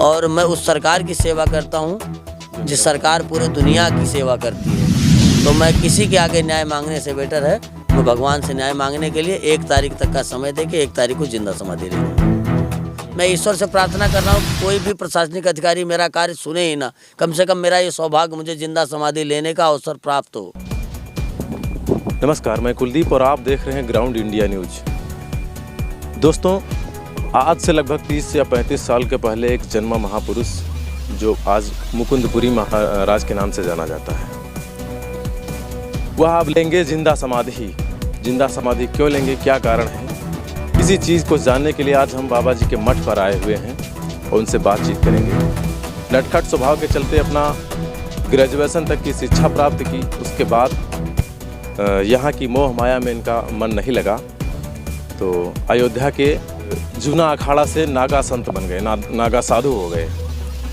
और मैं उस सरकार की सेवा करता हूँ जिस सरकार पूरी दुनिया की सेवा करती है। तो मैं किसी के आगे न्याय मांगने से बेटर है मैं भगवान से न्याय मांगने के लिए 1 तारीख तक का समय दे के 1 तारीख को जिंदा समाधि ले लूँ। मैं ईश्वर से प्रार्थना कर रहा हूँ कोई भी प्रशासनिक अधिकारी मेरा कार्य सुने ही ना, कम से कम मेरा ये सौभाग्य मुझे जिंदा समाधि लेने का अवसर प्राप्त हो। नमस्कार, मैं कुलदीप और आप देख रहे हैं ग्राउंड इंडिया न्यूज। दोस्तों, आज से लगभग 30 या 35 साल के पहले एक जन्मा महापुरुष जो आज मुकुंदपुरी महाराज के नाम से जाना जाता है, वह अब लेंगे जिंदा समाधि। जिंदा समाधि क्यों लेंगे, क्या कारण है, इसी चीज़ को जानने के लिए आज हम बाबा जी के मठ पर आए हुए हैं और उनसे बातचीत करेंगे। नटखट स्वभाव के चलते अपना ग्रेजुएशन तक की शिक्षा प्राप्त की, उसके बाद यहाँ की मोह माया में इनका मन नहीं लगा तो अयोध्या के जूना अखाड़ा से नागा संत बन गए, नागा साधु हो गए।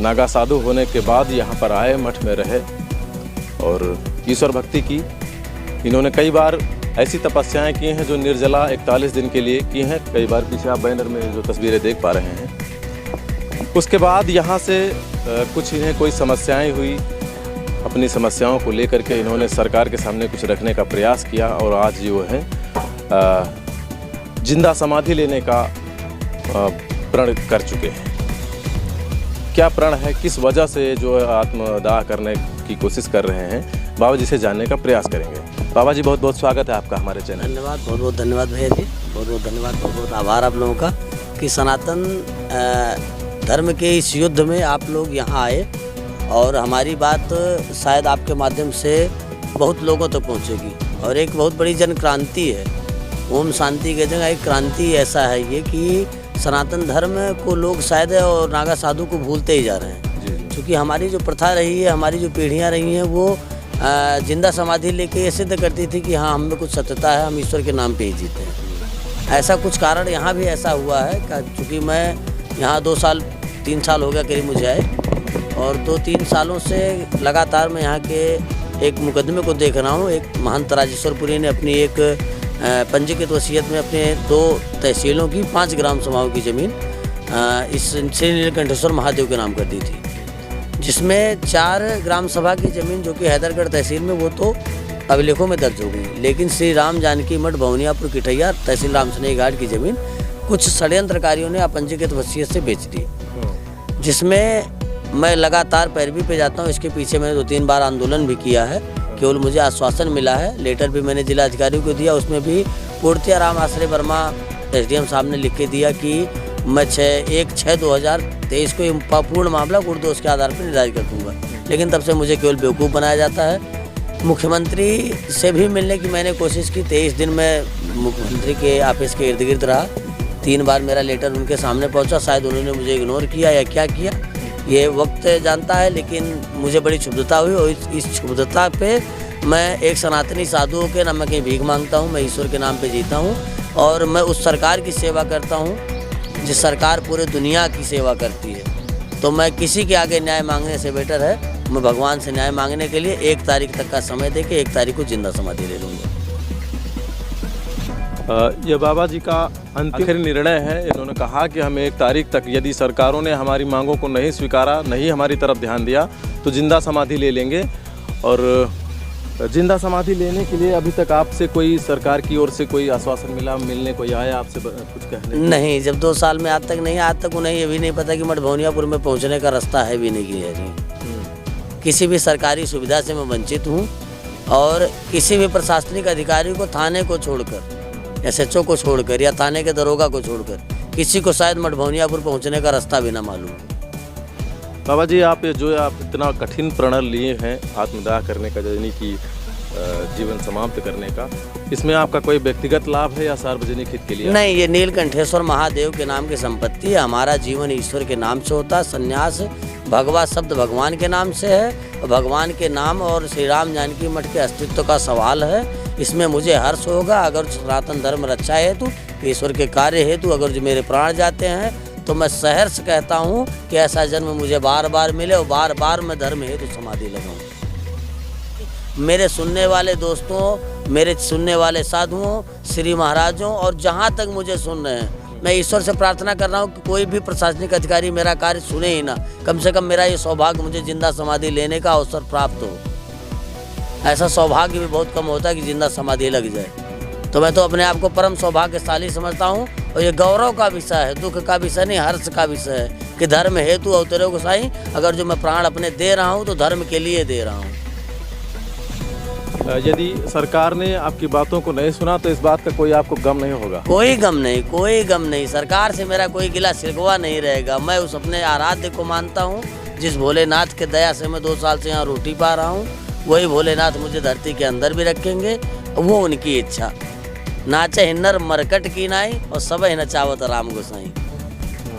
नागा साधु होने के बाद यहाँ पर आए, मठ में रहे और ईश्वर भक्ति की। इन्होंने कई बार ऐसी तपस्याएं की हैं जो निर्जला 41 दिन के लिए की हैं। कई बार पीछे आप बैनर में जो तस्वीरें देख पा रहे हैं। उसके बाद यहाँ से कुछ इन्हें कोई समस्याएं हुई, अपनी समस्याओं को लेकर के इन्होंने सरकार के सामने कुछ रखने का प्रयास किया और आज जो है जिंदा समाधि लेने का प्रण कर चुके हैं। क्या प्रण है, किस वजह से जो आत्मदाह करने की कोशिश कर रहे हैं, बाबा जी से जानने का प्रयास करेंगे। बाबा जी, बहुत बहुत स्वागत है आपका हमारे चैनल। धन्यवाद, बहुत बहुत धन्यवाद भैया जी, बहुत बहुत धन्यवाद, बहुत बहुत आभार आप लोगों का कि सनातन धर्म के इस युद्ध में आप लोग यहाँ आए और हमारी बात शायद आपके माध्यम से बहुत लोगों तक पहुँचेगी और एक बहुत बड़ी जन क्रांति है। ओम शांति की जगह एक क्रांति ऐसा है ये कि सनातन धर्म को लोग शायद और नागा साधु को भूलते ही जा रहे हैं। क्योंकि हमारी जो प्रथा रही है, हमारी जो पीढ़ियाँ रही हैं, वो जिंदा समाधि लेके ये सिद्ध करती थी कि हाँ, हम में कुछ सत्यता है, हम ईश्वर के नाम पे ही जीते हैं। ऐसा कुछ कारण यहाँ भी ऐसा हुआ है क्योंकि मैं यहाँ 3 साल हो गया करीब मुझे आए और 2-3 सालों से लगातार मैं यहाँ के एक मुकदमे को देख रहा हूँ। एक महंत राजेश्वरपुरी ने अपनी एक पंजीकृत वसीयत में अपने 2 तहसीलों की 5 ग्राम सभाओं की ज़मीन इस श्री नीलकंठेश्वर महादेव के नाम कर दी थी, जिसमें 4 ग्राम सभा की ज़मीन जो कि हैदरगढ़ तहसील में वो तो अभिलेखों में दर्ज हो गई, लेकिन श्री राम जानकी मठ भवनियापुर किठैया तहसील रामसनेही घाट की ज़मीन कुछ षड्यंत्रकारियों ने अपंजीकृत वसीयत से बेच दी, जिसमें मैं लगातार पैरवी पे जाता हूँ। इसके पीछे मैंने 2-3 बार आंदोलन भी किया है, केवल मुझे आश्वासन मिला है। लेटर भी मैंने जिला अधिकारियों को दिया, उसमें भी पूर्तियाराम आश्रय वर्मा SDM साहब ने लिख के दिया कि मैं 1/6/2023 को पूर्ण मामला गुणदोष के आधार पर निर्धारित कर दूंगा, लेकिन तब से मुझे केवल बेवकूफ़ बनाया जाता है। मुख्यमंत्री से भी मिलने की मैंने कोशिश की, 23 दिन में मुख्यमंत्री के ऑफिस के इर्द गिर्द रहा। 3 बार मेरा लेटर उनके सामने पहुंचा, शायद उन्होंने मुझे इग्नोर किया या क्या किया ये वक्त जानता है, लेकिन मुझे बड़ी क्षुब्धता हुई और इस क्षुब्धता पे मैं एक सनातनी साधु के नाम में कहीं भीख मांगता हूँ। मैं ईश्वर के नाम पे जीता हूँ और मैं उस सरकार की सेवा करता हूँ जिस सरकार पूरे दुनिया की सेवा करती है। तो मैं किसी के आगे न्याय मांगने से बेटर है मैं भगवान से न्याय मांगने के लिए 1 तारीख तक का समय दे के 1 तारीख को जिंदा समाधि ले लूँगा। यह बाबा जी का आखिरी निर्णय है। इन्होंने कहा कि हम 1 तारीख तक यदि सरकारों ने हमारी मांगों को नहीं स्वीकारा, नहीं हमारी तरफ ध्यान दिया तो जिंदा समाधि ले लेंगे। और जिंदा समाधि लेने के लिए अभी तक आपसे कोई सरकार की ओर से कोई आश्वासन मिला, मिलने कोई आया आपसे कुछ कहने? नहीं, जब 2 साल में आज तक नहीं, आज तक उन्हें ये भी नहीं पता कि मठ भवनियापुर में पहुँचने का रास्ता है भी नहीं कि है नहीं। किसी भी सरकारी सुविधा से मैं वंचित हूँ और किसी भी प्रशासनिक अधिकारी को, थाने को छोड़कर, SHO को छोड़कर या थाने के दरोगा को छोड़कर किसी को शायद मठ भवनियापुर पहुँचने का रास्ता भी ना मालूम। बाबा जी, आप इतना कठिन प्रण लिए हैं आत्मदाह करने का, यानी कि जीवन समाप्त करने का, इसमें आपका कोई व्यक्तिगत लाभ है या सार्वजनिक हित के लिए? नहीं, ये नीलकंठेश्वर महादेव के नाम की संपत्ति है। हमारा जीवन ईश्वर के नाम से होता है। संन्यास भगवा शब्द भगवान के नाम से है। भगवान के नाम और श्री राम जानकी मठ के अस्तित्व का सवाल है। इसमें मुझे हर्ष होगा अगर सनातन धर्म रक्षा हेतु, ईश्वर के कार्य हेतु अगर जो मेरे प्राण जाते हैं तो मैं सहर्ष कहता हूँ कि ऐसा जन्म मुझे बार बार मिले और बार बार मैं धर्म हेतु समाधि लगाऊँ। मेरे सुनने वाले दोस्तों, मेरे सुनने वाले साधुओं, श्री महाराजों और जहाँ तक मुझे सुन रहे हैं, मैं ईश्वर से प्रार्थना कर रहा हूँ कि कोई भी प्रशासनिक अधिकारी मेरा कार्य सुने ही ना, कम से कम मेरा ये सौभाग्य मुझे जिंदा समाधि लेने का अवसर प्राप्त हो। ऐसा सौभाग्य भी बहुत कम होता है कि जिंदा समाधि लग जाए। तो मैं तो अपने आप को परम सौभाग्यशाली समझता हूँ और ये गौरव का विषय है, दुख का विषय नहीं, हर्ष का विषय है कि धर्म हेतु अवतरे गोसाई, अगर जो मैं प्राण अपने दे रहा हूँ तो धर्म के लिए दे रहा हूँ। यदि सरकार ने आपकी बातों को नहीं सुना तो इस बात का कोई आपको गम नहीं होगा? कोई गम नहीं, कोई गम नहीं। सरकार से मेरा कोई गिला शिकवा नहीं रहेगा। मैं उस अपने आराध्य को मानता हूँ, जिस भोलेनाथ के दया से मैं 2 साल से यहाँ रोटी पा रहा हूँ, वही भोलेनाथ मुझे धरती के अंदर भी रखेंगे। वो उनकी इच्छा। नाचे हिन्नर मरकट की नाई और सब नचावत राम गोसाई।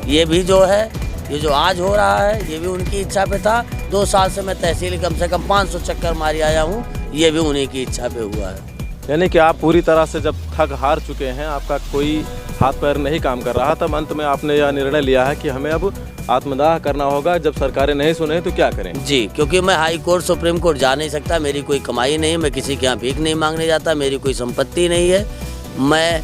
ये भी जो है, ये जो आज हो रहा है, ये भी उनकी इच्छा पे था। 2 साल से मैं तहसील कम से कम 500 चक्कर मारी आया हूँ, ये भी उन्हीं की इच्छा पे हुआ है। यानी कि आप पूरी तरह से जब थक हार चुके हैं, आपका कोई हाथ पैर नहीं काम कर रहा, तब अंत में आपने यह निर्णय लिया है कि हमें अब आत्मदाह करना होगा। जब सरकारें नहीं सुने तो क्या करें? जी, क्योंकि मैं हाई कोर्ट सुप्रीम कोर्ट जा नहीं सकता, मेरी कोई कमाई नहीं है, मैं किसी के यहाँ भीख नहीं मांगने जाता, मेरी कोई संपत्ति नहीं है। मैं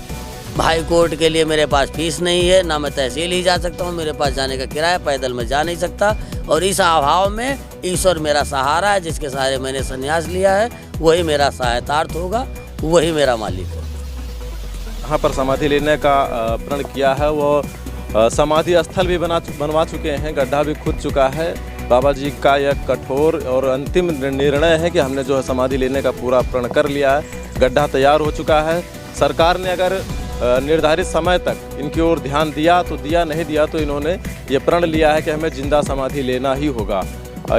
हाई कोर्ट के लिए मेरे पास फीस नहीं है, ना मैं तहसील ही जा सकता हूँ, मेरे पास जाने का किराया, पैदल मैं जा नहीं सकता। और इस अभाव में ईश्वर मेरा सहारा है, जिसके सहारे मैंने संन्यास लिया है, वही मेरा सहायतार्थ होगा, वही मेरा मालिक है। यहाँ पर समाधि लेने का प्रण किया है, वो समाधि स्थल भी बनवा चुके हैं, गड्ढा भी खुद चुका है। बाबा जी का यह कठोर और अंतिम निर्णय है कि हमने जो है समाधि लेने का पूरा प्रण कर लिया है, गड्ढा तैयार हो चुका है। सरकार ने अगर निर्धारित समय तक इनकी ओर ध्यान दिया तो दिया, नहीं दिया तो इन्होंने ये प्रण लिया है कि हमें जिंदा समाधि लेना ही होगा।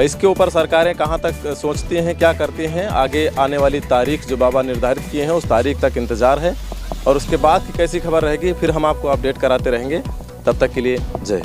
इसके ऊपर सरकारें कहाँ तक सोचती हैं, क्या करती हैं, आगे आने वाली तारीख जो बाबा निर्धारित किए हैं उस तारीख तक इंतज़ार है। और उसके बाद की कैसी खबर रहेगी फिर हम आपको अपडेट कराते रहेंगे। तब तक के लिए जय हिंद।